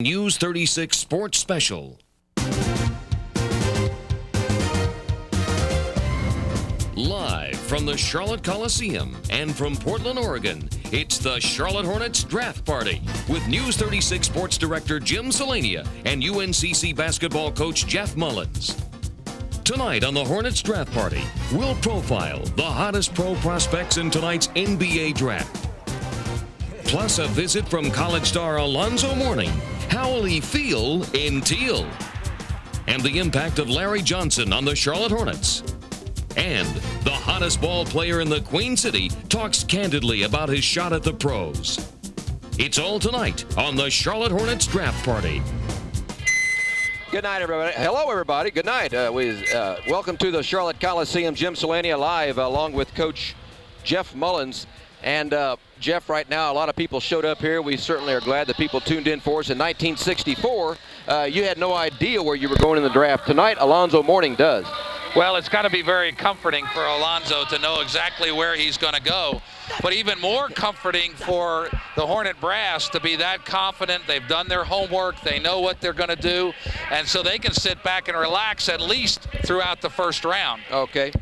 News 36 Sports Special. Live from the Charlotte Coliseum and from Portland, Oregon, it's the Charlotte Hornets Draft Party with News 36 Sports Director Jim Celania and UNCC basketball coach Jeff Mullins. Tonight on the Hornets Draft Party, we'll profile the hottest pro prospects in tonight's NBA Draft. Plus a visit from college star Alonzo Mourning. How will he feel in teal? And the impact of Larry Johnson on the Charlotte Hornets. And the hottest ball player in the Queen City talks candidly about his shot at the pros. It's all tonight on the Charlotte Hornets Draft Party. Good night, everybody. Hello, everybody. Good night. Welcome to the Charlotte Coliseum. Jim Celania live along with Coach Jeff Mullins. And Jeff, right now, a lot of people showed up here. We certainly are glad that people tuned in for us. In 1964, you had no idea where you were going in the draft. Tonight, Alonzo Mourning does. Well, it's got to be very comforting for Alonzo to know exactly where he's going to go. But even more comforting for the Hornet brass to be that confident. They've done their homework. They know what they're going to do. And so they can sit back and relax at least throughout the first round. Okay.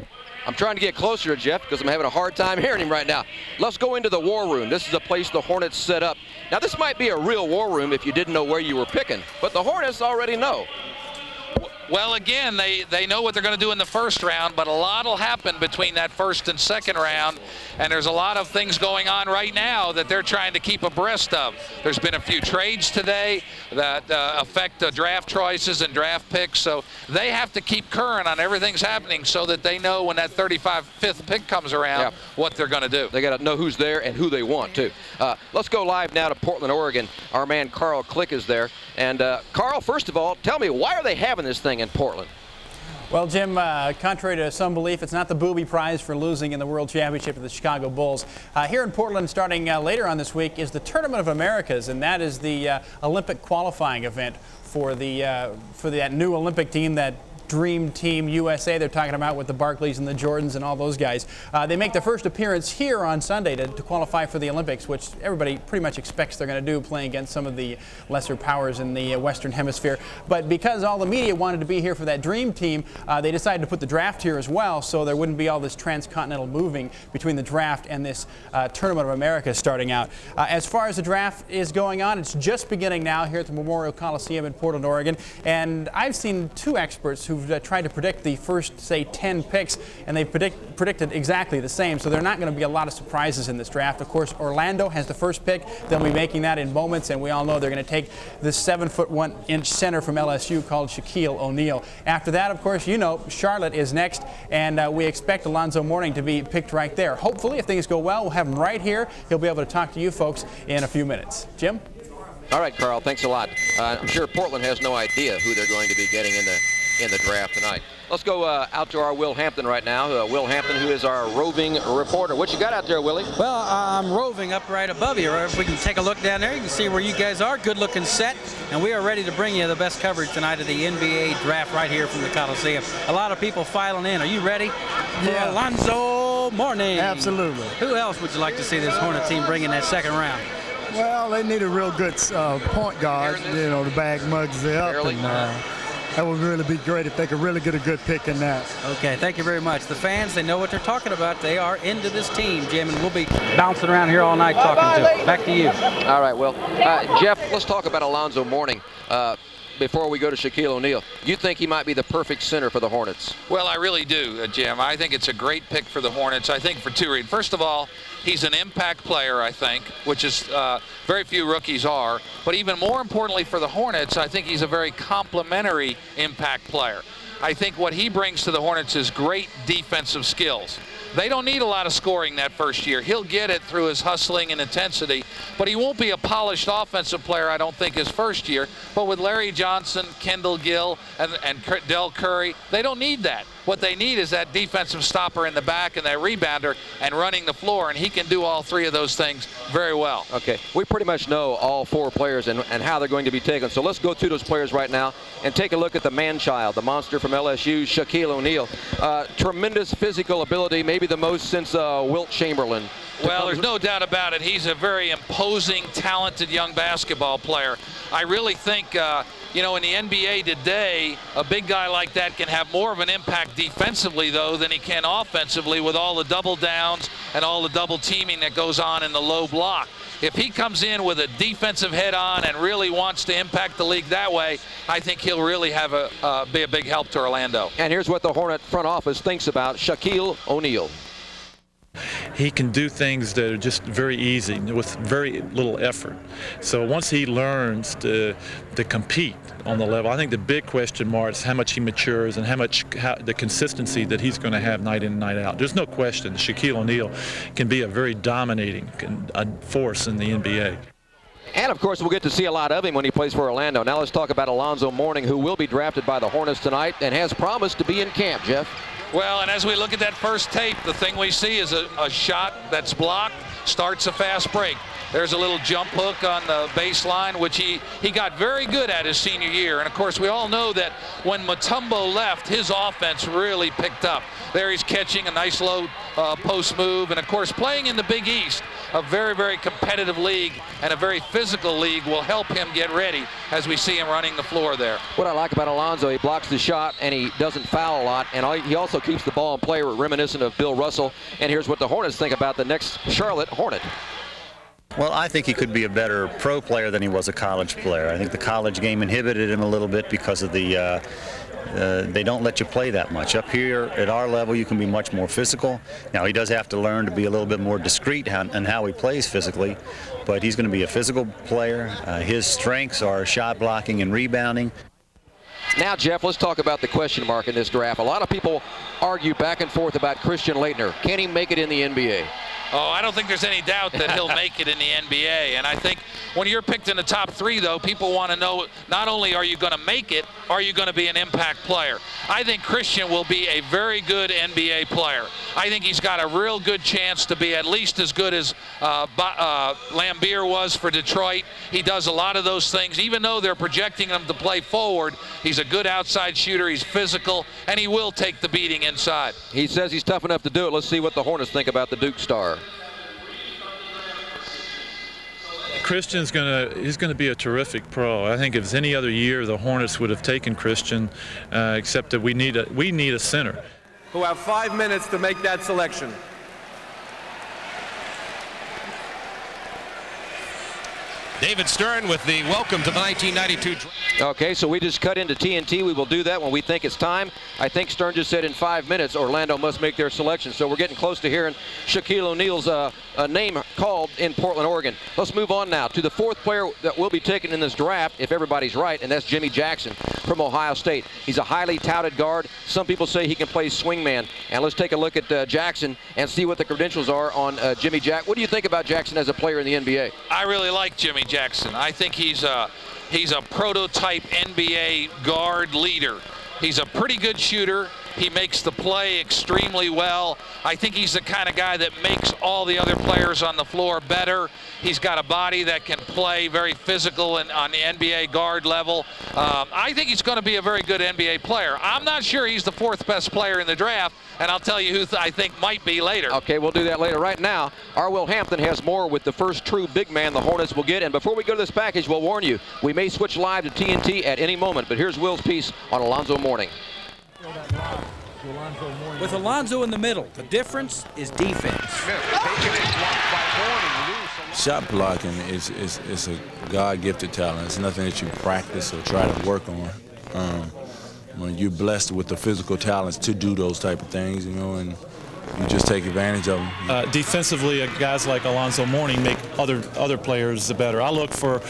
I'm trying to get closer to Jeff because I'm having a hard time hearing him right now. Let's go into the war room. This is a place the Hornets set up. Now, this might be a real war room if you didn't know where you were picking, but the Hornets already know. Well, again, they know what they're going to do in the first round, but a lot will happen between that first and second round, and there's a lot of things going on right now that they're trying to keep abreast of. There's been a few trades today that affect the draft choices and draft picks, so they have to keep current on everything's happening so that they know when that 35th pick comes around what they're going to do. They got to know who's there and who they want to. Let's go live now to Portland, Oregon. Our man Carl Click is there. And Carl, first of all, tell me, why are they having this thing in Portland? Well, Jim, contrary to some belief, it's not the booby prize for losing in the World Championship to the Chicago Bulls. Here in Portland, starting later on this week, is the Tournament of Americas, and that is the Olympic qualifying event for that new Olympic team, that Dream Team USA they're talking about with the Barkleys and the Jordans and all those guys. They make their first appearance here on Sunday to qualify for the Olympics, which everybody pretty much expects they're going to do, playing against some of the lesser powers in the Western Hemisphere. But because all the media wanted to be here for that Dream Team, they decided to put the draft here as well, so there wouldn't be all this transcontinental moving between the draft and this Tournament of America starting out. As far as the draft is going on, it's just beginning now here at the Memorial Coliseum in Portland, Oregon. And I've seen two experts who've tried to predict the first, say, 10 picks, and they predicted exactly the same, so there are not going to be a lot of surprises in this draft. Of course, Orlando has the first pick. They'll be making that in moments, and we all know they're going to take this 7'1" center from LSU called Shaquille O'Neal. After that, of course, you know, Charlotte is next, and we expect Alonzo Mourning to be picked right there. Hopefully, if things go well, we'll have him right here. He'll be able to talk to you folks in a few minutes. Jim? All right, Carl, thanks a lot. I'm sure Portland has no idea who they're going to be getting in the draft tonight. Let's go out to our Will Hampton right now. Will Hampton, who is our roving reporter. What you got out there, Willie? Well, I'm roving up right above you. If we can take a look down there, you can see where you guys are. Good looking set, and we are ready to bring you the best coverage tonight of the NBA draft right here from the Coliseum. A lot of people filing in. Are you ready for Alonzo Mourning? Absolutely. Who else would you like to see this Hornet team bring in that second round? Well, they need a real good point guard, you know, to bag Muggsy up. And, that would really be great if they could really get a good pick in that. Okay, thank you very much. The fans, they know what they're talking about. They are into this team, Jim, and we'll be bouncing around here all night talking to them. Back to you. All right, well, Jeff, let's talk about Alonzo Mourning. Before we go to Shaquille O'Neal, you think he might be the perfect center for the Hornets? Well, I really do, Jim. I think it's a great pick for the Hornets. I think for two reasons. First of all, he's an impact player, I think, which is very few rookies are. But even more importantly for the Hornets, I think he's a very complimentary impact player. I think what he brings to the Hornets is great defensive skills. They don't need a lot of scoring that first year. He'll get it through his hustling and intensity, but he won't be a polished offensive player, I don't think, his first year. But with Larry Johnson, Kendall Gill, and Del Curry, they don't need that. What they need is that defensive stopper in the back and that rebounder and running the floor, and he can do all three of those things very well. Okay, we pretty much know all four players and how they're going to be taken. So let's go through those players right now and take a look at the man-child, the monster from LSU, Shaquille O'Neal. Tremendous physical ability, maybe maybe the most since Wilt Chamberlain. Well, there's no doubt about it. He's a very imposing, talented young basketball player. I really think, you know, in the NBA today, a big guy like that can have more of an impact defensively, though, than he can offensively with all the double downs and all the double teaming that goes on in the low block. If he comes in with a defensive head on and really wants to impact the league that way, I think he'll really have be a big help to Orlando. And here's what the Hornet front office thinks about Shaquille O'Neal. He can do things that are just very easy with very little effort. So once he learns to compete on the level, I think the big question mark is how much he matures and how the consistency that he's going to have night in and night out. There's no question Shaquille O'Neal can be a very dominating force in the NBA. And, of course, we'll get to see a lot of him when he plays for Orlando. Now let's talk about Alonzo Mourning, who will be drafted by the Hornets tonight and has promised to be in camp, Jeff. Well, and as we look at that first tape, the thing we see is a shot that's blocked, starts a fast break. There's a little jump hook on the baseline, which he got very good at his senior year. And, of course, we all know that when Mutombo left, his offense really picked up. There he's catching a nice low post move. And, of course, playing in the Big East, a very, very competitive league and a very physical league, will help him get ready as we see him running the floor there. What I like about Alonzo, he blocks the shot and he doesn't foul a lot, and he also keeps the ball in play, reminiscent of Bill Russell. And here's what the Hornets think about the next Charlotte Hornet. Well, I think he could be a better pro player than he was a college player. I think the college game inhibited him a little bit because of the they don't let you play that much. Up here at our level, you can be much more physical. Now, he does have to learn to be a little bit more discreet in how he plays physically, but he's going to be a physical player. His strengths are shot blocking and rebounding. Now, Jeff, let's talk about the question mark in this draft. A lot of people argue back and forth about Christian Laettner. Can he make it in the NBA? Oh, I don't think there's any doubt that he'll make it in the NBA. And I think when you're picked in the top 3, though, people want to know not only are you going to make it, are you going to be an impact player? I think Christian will be a very good NBA player. I think he's got a real good chance to be at least as good as Lambeer was for Detroit. He does a lot of those things. Even though they're projecting him to play forward, he's a good outside shooter, he's physical, and he will take the beating inside. He says he's tough enough to do it. Let's see what the Hornets think about the Duke star. Christian's he's gonna be a terrific pro. I think if it's any other year, the Hornets would have taken Christian, except that we need a center. Who have 5 minutes to make that selection. David Stern with the welcome to the 1992 draft. Okay, so we just cut into TNT. We will do that when we think it's time. I think Stern just said in 5 minutes Orlando must make their selection. So we're getting close to hearing Shaquille O'Neal's name called in Portland, Oregon. Let's move on now to the 4th player that will be taken in this draft, if everybody's right, and that's Jimmy Jackson from Ohio State. He's a highly touted guard. Some people say he can play swingman. And let's take a look at Jackson and see what the credentials are on Jimmy Jackson. What do you think about Jackson as a player in the NBA? I really like Jimmy Jackson. I think he's a prototype NBA guard leader. He's a pretty good shooter. He makes the play extremely well. I think he's the kind of guy that makes all the other players on the floor better. He's got a body that can play very physical and on the NBA guard level. I think he's going to be a very good NBA player. I'm not sure he's the 4th best player in the draft, and I'll tell you who I think might be later. Okay, we'll do that later. Right now, our Will Hampton has more with the first true big man the Hornets will get. And before we go to this package, we'll warn you, we may switch live to TNT at any moment. But here's Will's piece on Alonzo Mourning. With Alonzo in the middle, the difference is defense. Shot blocking is a God-gifted talent. It's nothing that you practice or try to work on. When you're blessed with the physical talents to do those type of things, you know, and you just take advantage of them. Defensively, guys like Alonzo Mourning make other players better. I look for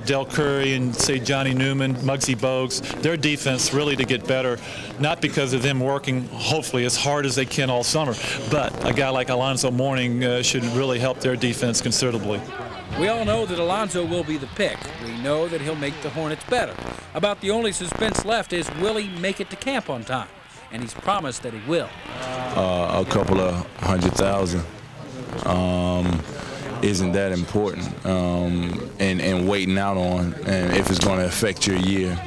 Del Curry and, say, Johnny Newman, Muggsy Bogues, their defense really to get better, not because of them working, hopefully, as hard as they can all summer, but a guy like Alonzo Mourning should really help their defense considerably. We all know that Alonzo will be the pick. We know that he'll make the Hornets better. About the only suspense left is, will he make it to camp on time? And he's promised that he will. A couple of 100,000 isn't that important, and waiting out on, and if it's going to affect your year.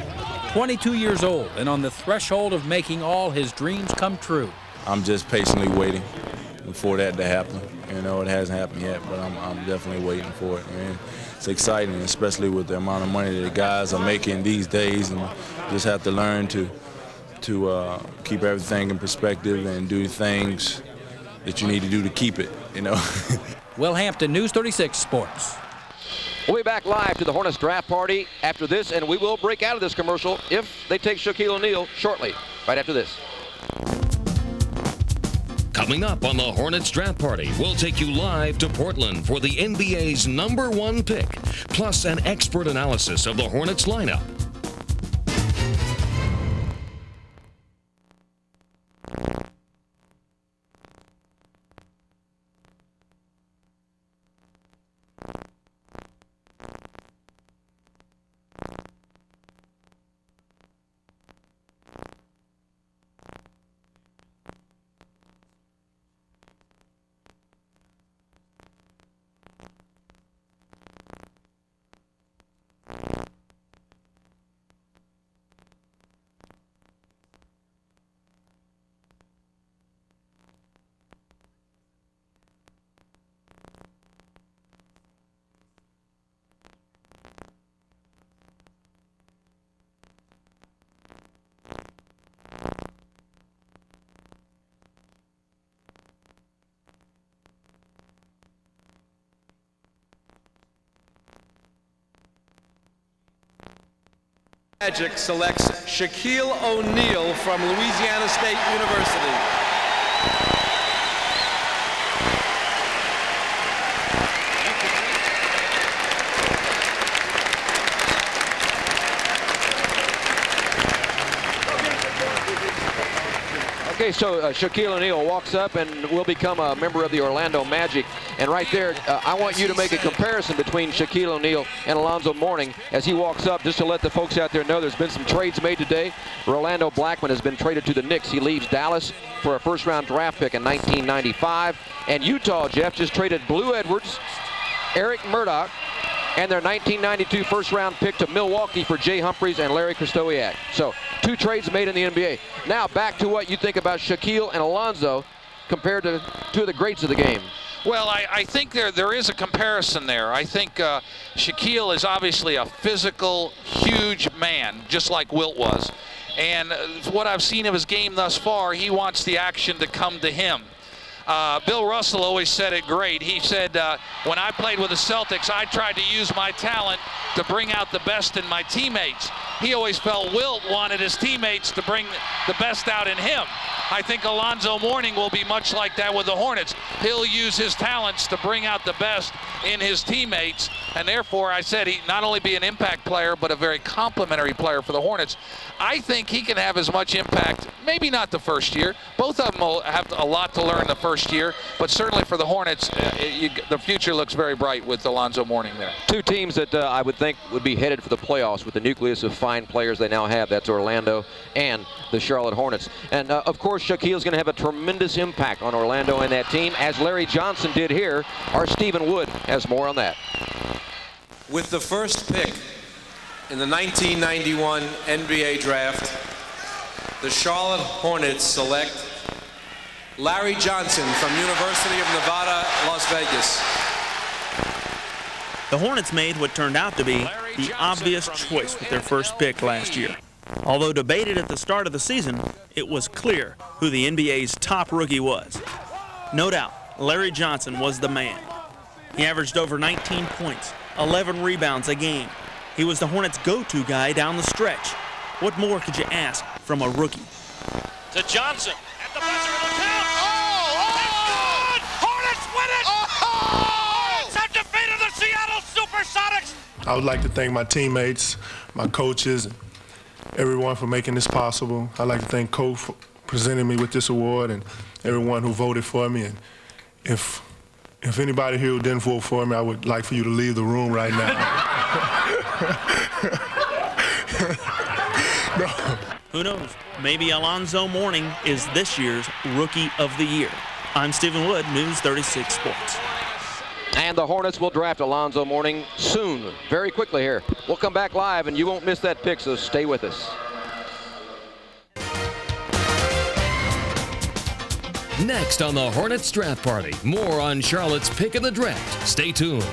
22 years old and on the threshold of making all his dreams come true. I'm just patiently waiting. for that to happen. You know, it hasn't happened yet, but I'm definitely waiting for it. And it's exciting, especially with the amount of money that the guys are making these days, and just have to learn to keep everything in perspective and do things that you need to do to keep it, you know. Will Hampton, News 36 Sports. We'll be back live to the Hornets draft party after this, and we will break out of this commercial if they take Shaquille O'Neal shortly, right after this. Coming up on the Hornets draft party, we'll take you live to Portland for the NBA's #1 pick, plus an expert analysis of the Hornets lineup. Magic selects Shaquille O'Neal from Louisiana State University. Okay, so Shaquille O'Neal walks up and will become a member of the Orlando Magic. And right there, I want you to make a comparison between Shaquille O'Neal and Alonzo Mourning as he walks up, just to let the folks out there know there's been some trades made today. Rolando Blackman has been traded to the Knicks. He leaves Dallas for a first-round draft pick in 1995. And Utah, Jeff, just traded Blue Edwards, Eric Murdoch, and their 1992 first-round pick to Milwaukee for Jay Humphries and Larry Krystowiak. So 2 trades made in the NBA. Now back to what you think about Shaquille and Alonzo compared to 2 of the greats of the game. Well, I think there is a comparison there. I think Shaquille is obviously a physical, huge man, just like Wilt was. And what I've seen of his game thus far, he wants the action to come to him. Bill Russell always said it great. He said, when I played with the Celtics, I tried to use my talent to bring out the best in my teammates. He always felt Wilt wanted his teammates to bring the best out in him. I think Alonzo Mourning will be much like that with the Hornets. He'll use his talents to bring out the best in his teammates, and therefore I said he not only be an impact player, but a very complimentary player for the Hornets. I think he can have as much impact, maybe not the first year. Both of them will have a lot to learn the first year, but certainly for the Hornets, the future looks very bright with Alonzo Mourning there. 2 teams that I would think would be headed for the playoffs with the nucleus of fine players they now have. That's Orlando and the Charlotte Hornets. And of course, Shaquille's going to have a tremendous impact on Orlando and that team, as Larry Johnson did here. Our Stephen Wood has more on that. With the first pick in the 1991 NBA draft, the Charlotte Hornets select Larry Johnson from University of Nevada, Las Vegas. The Hornets made what turned out to be the obvious choice with their first pick last year. Although debated at the start of the season, it was clear who the NBA's top rookie was. No doubt, Larry Johnson was the man. He averaged over 19 points, 11 rebounds a game. He was the Hornets' go-to guy down the stretch. What more could you ask from a rookie? To Johnson at the buzzer, it'll count. Oh! That's good! Hornets win it! Hornets have defeated the Seattle Supersonics! I would like to thank my teammates, my coaches, and everyone for making this possible. I'd like to thank Coach for presenting me with this award and everyone who voted for me. And if anybody here who didn't vote for me, I would like for you to leave the room right now. No. Who knows? Maybe Alonzo Mourning is this year's Rookie of the Year. I'm Stephen Wood, News 36 Sports. And the Hornets will draft Alonzo Mourning soon, very quickly here. We'll come back live, and you won't miss that pick, so stay with us. Next on the Hornets Draft Party, more on Charlotte's pick of the draft. Stay tuned.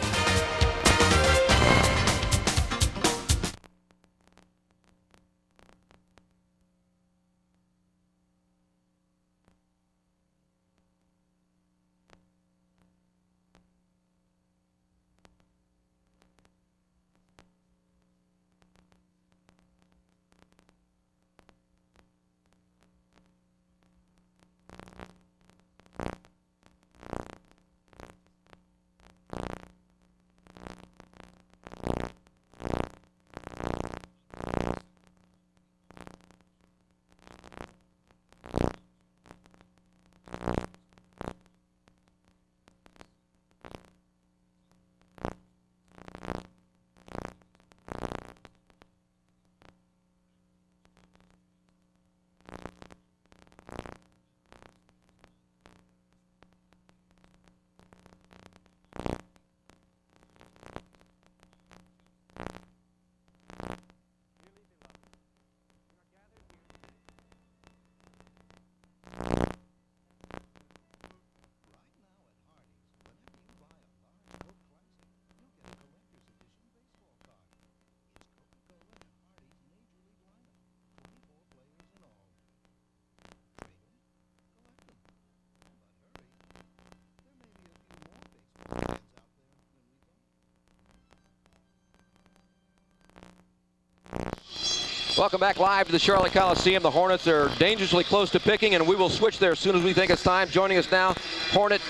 Welcome back live to the Charlotte Coliseum. The Hornets are dangerously close to picking, and we will switch there as soon as we think it's time. Joining us now, Hornet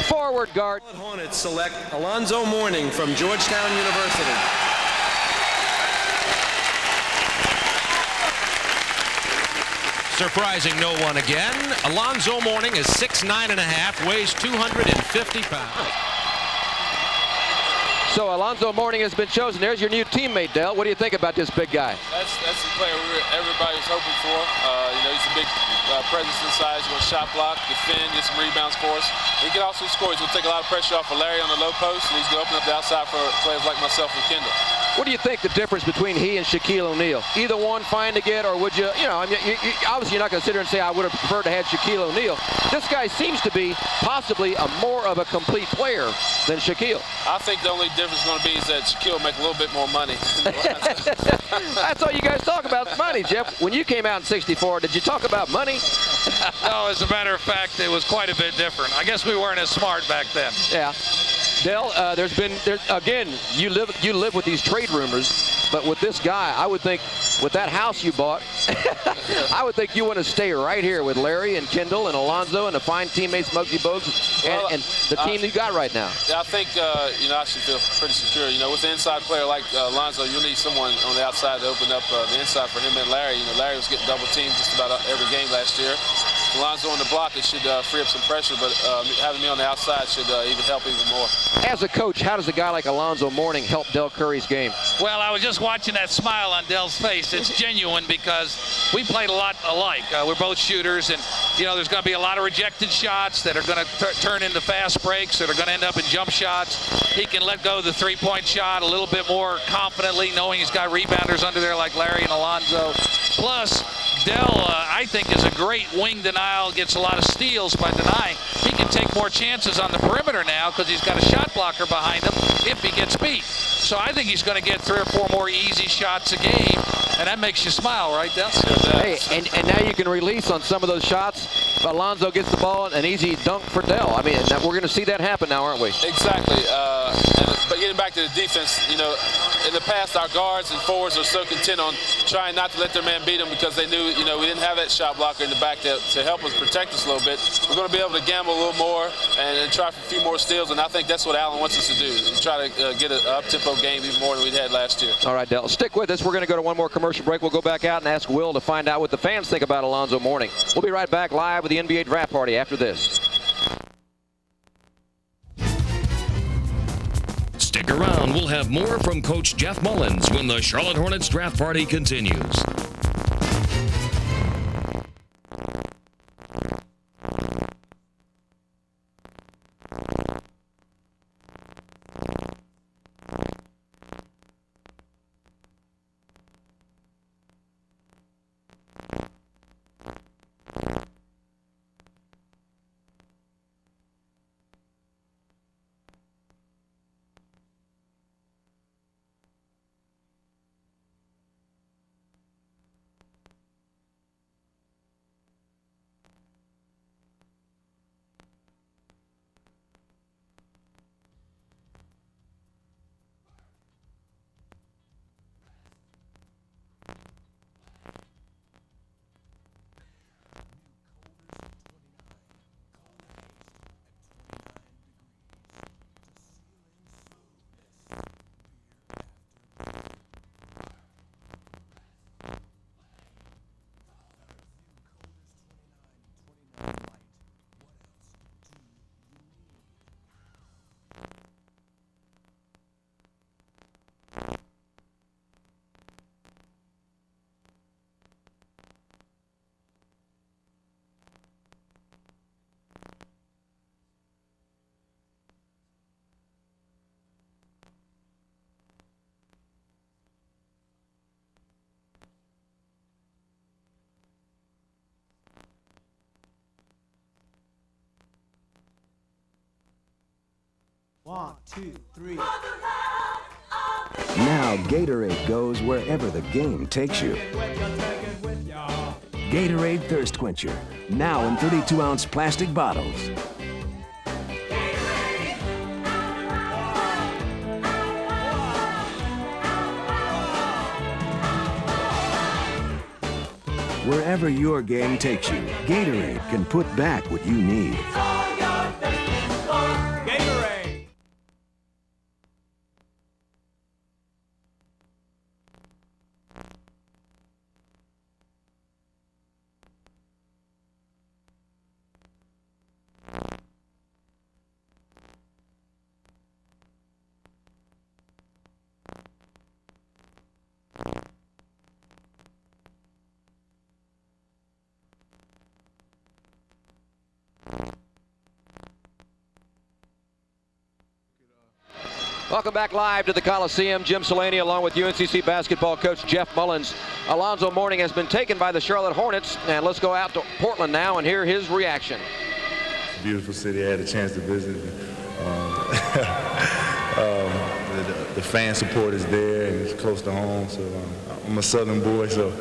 forward guard. Hornets select Alonzo Mourning from Georgetown University. Surprising no one again. Alonzo Mourning is 6'9½", weighs 250 pounds. So Alonzo Mourning has been chosen. There's your new teammate, Dell. What do you think about this big guy? That's the player everybody was hoping for. He's a big presence inside. He's going to shot block, defend, get some rebounds for us. He can also score. He's going to take a lot of pressure off of Larry on the low post, and he's going to open up the outside for players like myself and Kendall. What do you think the difference between he and Shaquille O'Neal? Either one fine to get, or would you, obviously you're not going to sit here and say I would have preferred to have Shaquille O'Neal. This guy seems to be possibly more of a complete player than Shaquille. I think the only difference is going to be is that Shaquille will make a little bit more money. That's all you guys talk about, money, Jeff. When you came out in '64, did you talk about money? No, as a matter of fact, it was quite a bit different. I guess we weren't as smart back then. Yeah. Dell, again, you live with these trade rumors, but with this guy, I would think with that house you bought, I would think you want to stay right here with Larry and Kendall and Alonzo and the fine teammates Muggsy Bogues and the team you got right now. Yeah, I think, I should feel pretty secure. With an inside player like Alonzo, you'll need someone on the outside to open up the inside for him and Larry. Larry was getting double teamed just about every game last year. Alonzo on the block, it should free up some pressure, but having me on the outside should even help even more. As a coach, how does a guy like Alonzo Mourning help Del Curry's game? Well, I was just watching that smile on Dell's face. It's genuine because we played a lot alike. We're both shooters, and there's going to be a lot of rejected shots that are going to turn into fast breaks that are going to end up in jump shots. He can let go of the three-point shot a little bit more confidently, knowing he's got rebounders under there like Larry and Alonzo. Plus, Dell, I think, is a great wing denial, gets a lot of steals by denying. He can take more chances on the perimeter now because he's got a shot blocker behind him if he gets beat. So I think he's going to get 3 or 4 more easy shots a game, and that makes you smile, right, Dell? Hey, and now you can release on some of those shots. Alonzo gets the ball, an easy dunk for Dell. I mean, we're going to see that happen now, aren't we? Exactly. But getting back to the defense, in the past, our guards and forwards are so content on trying not to let their man beat them because they knew, we didn't have that shot blocker in the back to help us protect us a little bit. We're going to be able to gamble a little more and try for a few more steals, and I think that's what Allen wants us to do, try to get an up-tempo game even more than we had last year. All right, Dell, stick with us. We're going to go to one more commercial break. We'll go back out and ask Will to find out what the fans think about Alonzo Mourning. We'll be right back live with the NBA Draft Party after this. Stick around. We'll have more from Coach Jeff Mullins when the Charlotte Hornets Draft Party continues. 1, 2, 3. Now Gatorade goes wherever the game takes you. Gatorade Thirst Quencher, now in 32-ounce plastic bottles. Wherever your game takes you, Gatorade can put back what you need. Gatorade! Welcome back live to the Coliseum. Jim Celania along with UNCC basketball coach Jeff Mullins. Alonzo Mourning has been taken by the Charlotte Hornets. And let's go out to Portland now and hear his reaction. It's a beautiful city. I had a chance to visit. The fan support is there and it's close to home. So I'm a Southern boy, so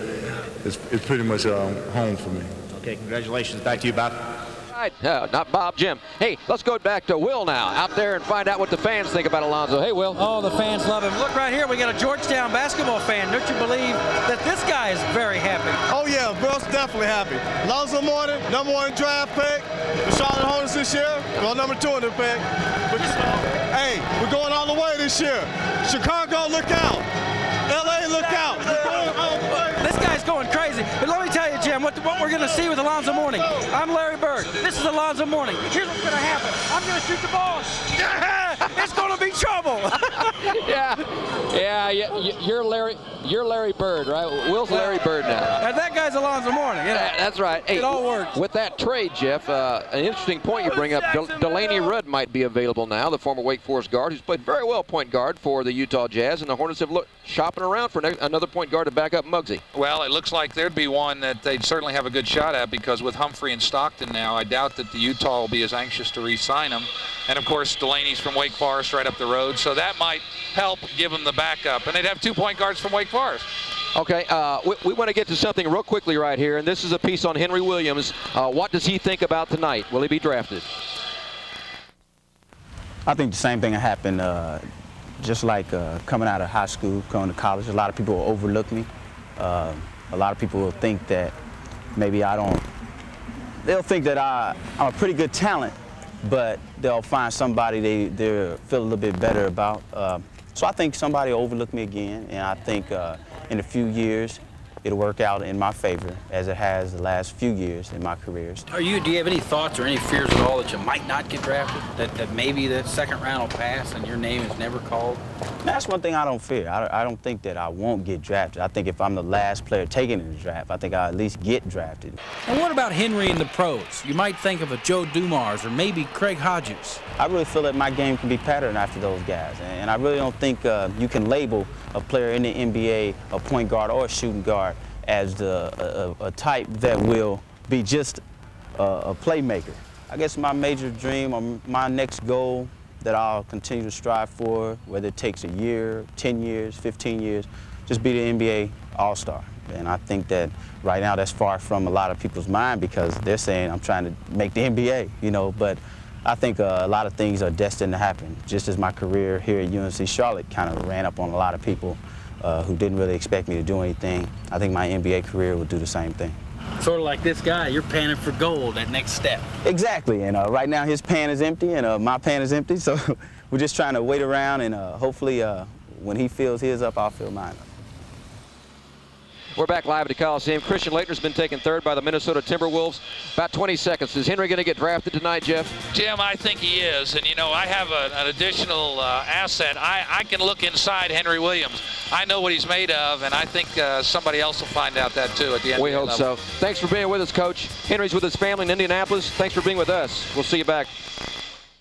it's pretty much home for me. Okay, congratulations. Back to you, Bob. Not Bob, Jim. Hey, let's go back to Will now, out there and find out what the fans think about Alonzo. Hey, Will. Oh, the fans love him. Look right here, we got a Georgetown basketball fan. Don't you believe that this guy is very happy? Oh, yeah, Will's definitely happy. Alonzo Mourning, #1 draft pick. The Charlotte Hornets this year, well, #2 in the pick. But, hey, we're going all the way this year. Chicago, look out. LA, look out. This guy's going crazy. But let me tell you, Jim, what we're going to see with Alonzo Mourning. I'm Larry Bird. This is Alonzo Mourning. Here's what's going to happen. I'm going to shoot the ball. It's going to be trouble. Yeah, you're Larry Bird, right? Will's Larry Bird now. And that guy's Alonzo Mourning. You know? That's right. Hey, it all works. With that trade, Jeff, an interesting point you bring up. Delaney Rudd might be available now, the former Wake Forest guard, who's played very well point guard for the Utah Jazz, and the Hornets have looked shopping around for another point guard to back up Muggsy. Well, it looks like there'd be one that they'd certainly have a good shot at, because with Humphrey and Stockton now, I doubt that the Utah will be as anxious to re-sign him. And of course, Delaney's from Wake Forest right up the road, so that might help give them the backup. And they'd have 2 point guards from Wake Forest. Okay, we want to get to something real quickly right here, and this is a piece on Henry Williams. What does he think about tonight? Will he be drafted? I think the same thing happened just like coming out of high school, going to college. A lot of people will overlook me. A lot of people will think that maybe they'll think that I'm a pretty good talent, but they'll find somebody they feel a little bit better about. So I think somebody will overlook me again, and I think in a few years it'll work out in my favor, as it has the last few years in my careers. Do you have any thoughts or any fears at all that you might not get drafted? That maybe the second round will pass and your name is never called? That's one thing I don't fear. I don't think that I won't get drafted. I think if I'm the last player taken in the draft, I think I'll at least get drafted. And what about Henry in the pros? You might think of a Joe Dumars or maybe Craig Hodges. I really feel that my game can be patterned after those guys, and I really don't think you can label a player in the NBA, a point guard or a shooting guard, as a type that will be just a playmaker. I guess my major dream or my next goal that I'll continue to strive for, whether it takes a year, 10 years, 15 years, just be the NBA All-Star. And I think that right now that's far from a lot of people's mind, because they're saying I'm trying to make the NBA, you know, but I think a lot of things are destined to happen. Just as my career here at UNC Charlotte kind of ran up on a lot of people who didn't really expect me to do anything, I think my NBA career will do the same thing. Sort of like this guy, you're panning for gold, that next step. Exactly, and right now his pan is empty and my pan is empty, so we're just trying to wait around, and hopefully when he fills his up, I'll fill mine up. We're back live at the Coliseum. Christian Laettner's been taken third by the Minnesota Timberwolves. About 20 seconds. Is Henry going to get drafted tonight, Jeff? Jim, I think he is. And, you know, I have an additional asset. I can look inside Henry Williams. I know what he's made of, and I think somebody else will find out that, too, at the end. We hope so. Thanks for being with us, Coach. Henry's with his family in Indianapolis. Thanks for being with us. We'll see you back.